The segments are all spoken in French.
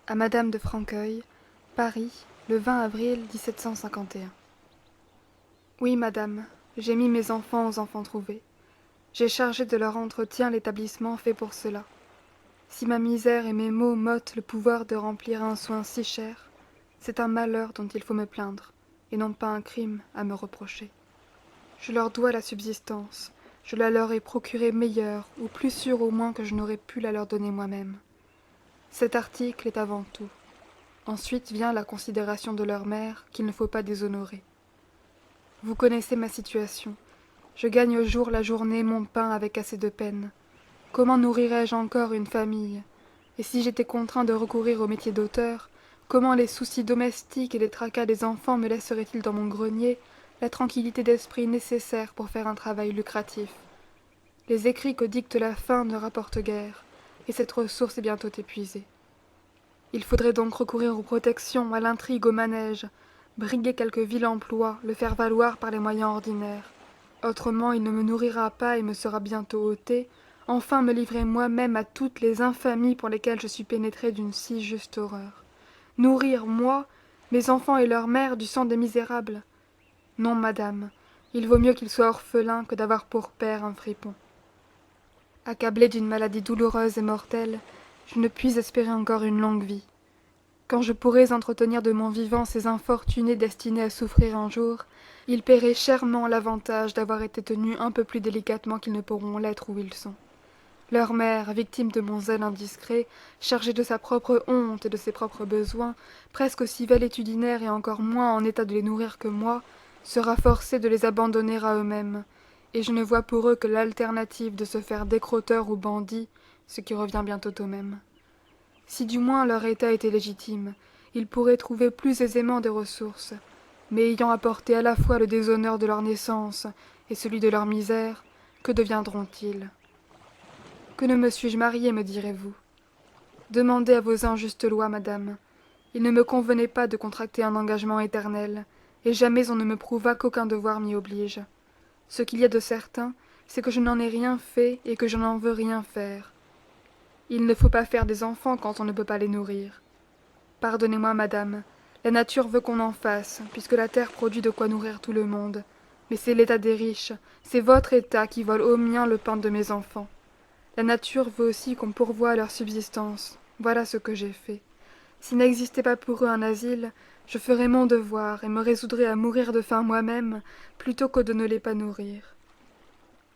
À Madame de Franqueuil, Paris, le 20 avril 1751. Oui, madame, j'ai mis mes enfants aux enfants trouvés. J'ai chargé de leur entretien l'établissement fait pour cela. Si ma misère et mes maux m'ôtent le pouvoir de remplir un soin si cher, c'est un malheur dont il faut me plaindre, et non pas un crime à me reprocher. Je leur dois la subsistance, je la leur ai procurée meilleure, ou plus sûre au moins que je n'aurais pu la leur donner moi-même. Cet article est avant tout. Ensuite vient la considération de leur mère qu'il ne faut pas déshonorer. Vous connaissez ma situation. Je gagne au jour la journée mon pain avec assez de peine. Comment nourrirais-je encore une famille? Et si j'étais contraint de recourir au métier d'auteur, comment les soucis domestiques et les tracas des enfants me laisseraient-ils dans mon grenier la tranquillité d'esprit nécessaire pour faire un travail lucratif? Les écrits que dicte la faim ne rapportent guère, et cette ressource est bientôt épuisée. Il faudrait donc recourir aux protections, à l'intrigue, au manège, briguer quelque vil emploi, le faire valoir par les moyens ordinaires. Autrement il ne me nourrira pas et me sera bientôt ôté, enfin me livrer moi-même à toutes les infamies pour lesquelles je suis pénétré d'une si juste horreur. Nourrir, moi, mes enfants et leur mère du sang des misérables? Non, madame, il vaut mieux qu'ils soient orphelins que d'avoir pour père un fripon. Accablé d'une maladie douloureuse et mortelle, je ne puis espérer encore une longue vie. Quand je pourrais entretenir de mon vivant ces infortunés destinés à souffrir un jour, ils paieraient chèrement l'avantage d'avoir été tenus un peu plus délicatement qu'ils ne pourront l'être où ils sont. Leur mère, victime de mon zèle indiscret, chargée de sa propre honte et de ses propres besoins, presque aussi valétudinaire et encore moins en état de les nourrir que moi, sera forcée de les abandonner à eux-mêmes, et je ne vois pour eux que l'alternative de se faire décrotteurs ou bandits, ce qui revient bientôt au même. Si du moins leur état était légitime, ils pourraient trouver plus aisément des ressources, mais ayant apporté à la fois le déshonneur de leur naissance et celui de leur misère, que deviendront-ils? Que ne me suis-je mariée, me direz-vous? Demandez à vos injustes lois, madame. Il ne me convenait pas de contracter un engagement éternel, et jamais on ne me prouva qu'aucun devoir m'y oblige. Ce qu'il y a de certain, c'est que je n'en ai rien fait et que je n'en veux rien faire. Il ne faut pas faire des enfants quand on ne peut pas les nourrir. Pardonnez-moi, madame, la nature veut qu'on en fasse, puisque la terre produit de quoi nourrir tout le monde. Mais c'est l'état des riches, c'est votre état qui vole au mien le pain de mes enfants. La nature veut aussi qu'on pourvoie à leur subsistance. Voilà ce que j'ai fait. S'il n'existait pas pour eux un asile, je ferais mon devoir et me résoudrais à mourir de faim moi-même, plutôt que de ne les pas nourrir.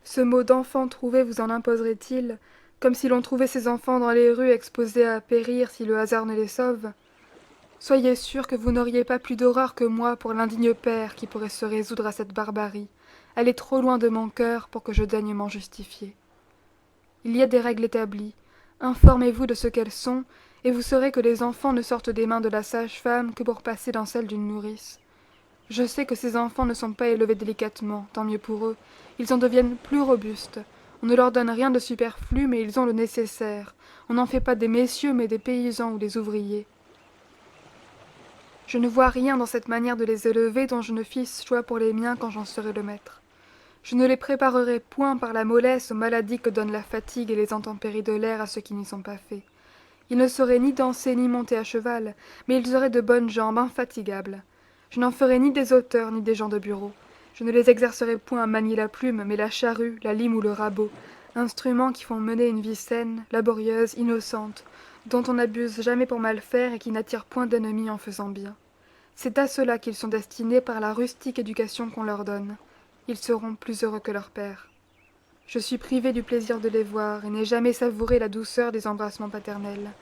Ce mot d'enfant trouvé vous en imposerait-il, comme si l'on trouvait ces enfants dans les rues exposés à périr si le hasard ne les sauve? Soyez sûr que vous n'auriez pas plus d'horreur que moi pour l'indigne père qui pourrait se résoudre à cette barbarie. Elle est trop loin de mon cœur pour que je daigne m'en justifier. Il y a des règles établies. Informez-vous de ce qu'elles sont, et vous saurez que les enfants ne sortent des mains de la sage-femme que pour passer dans celles d'une nourrice. Je sais que ces enfants ne sont pas élevés délicatement, tant mieux pour eux. Ils en deviennent plus robustes. On ne leur donne rien de superflu, mais ils ont le nécessaire. On n'en fait pas des messieurs, mais des paysans ou des ouvriers. Je ne vois rien dans cette manière de les élever dont je ne fisse choix pour les miens quand j'en serai le maître. Je ne les préparerai point par la mollesse aux maladies que donne la fatigue et les intempéries de l'air à ceux qui n'y sont pas faits. Ils ne sauraient ni danser ni monter à cheval, mais ils auraient de bonnes jambes infatigables. Je n'en ferai ni des auteurs ni des gens de bureau. Je ne les exercerai point à manier la plume, mais la charrue, la lime ou le rabot, instruments qui font mener une vie saine, laborieuse, innocente, dont on n'abuse jamais pour mal faire et qui n'attirent point d'ennemis en faisant bien. C'est à cela qu'ils sont destinés par la rustique éducation qu'on leur donne. Ils seront plus heureux que leur père. Je suis privée du plaisir de les voir et n'ai jamais savouré la douceur des embrassements paternels.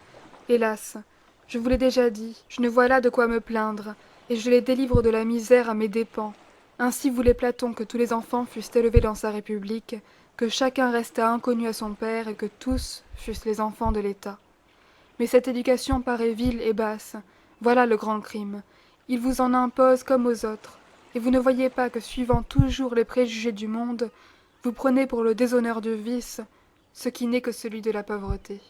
Hélas, je vous l'ai déjà dit, je ne vois là de quoi me plaindre, et je les délivre de la misère à mes dépens. Ainsi voulait Platon que tous les enfants fussent élevés dans sa république, que chacun restât inconnu à son père et que tous fussent les enfants de l'État. Mais cette éducation paraît vile et basse. Voilà le grand crime. Il vous en impose comme aux autres, et vous ne voyez pas que, suivant toujours les préjugés du monde, vous prenez pour le déshonneur du vice ce qui n'est que celui de la pauvreté.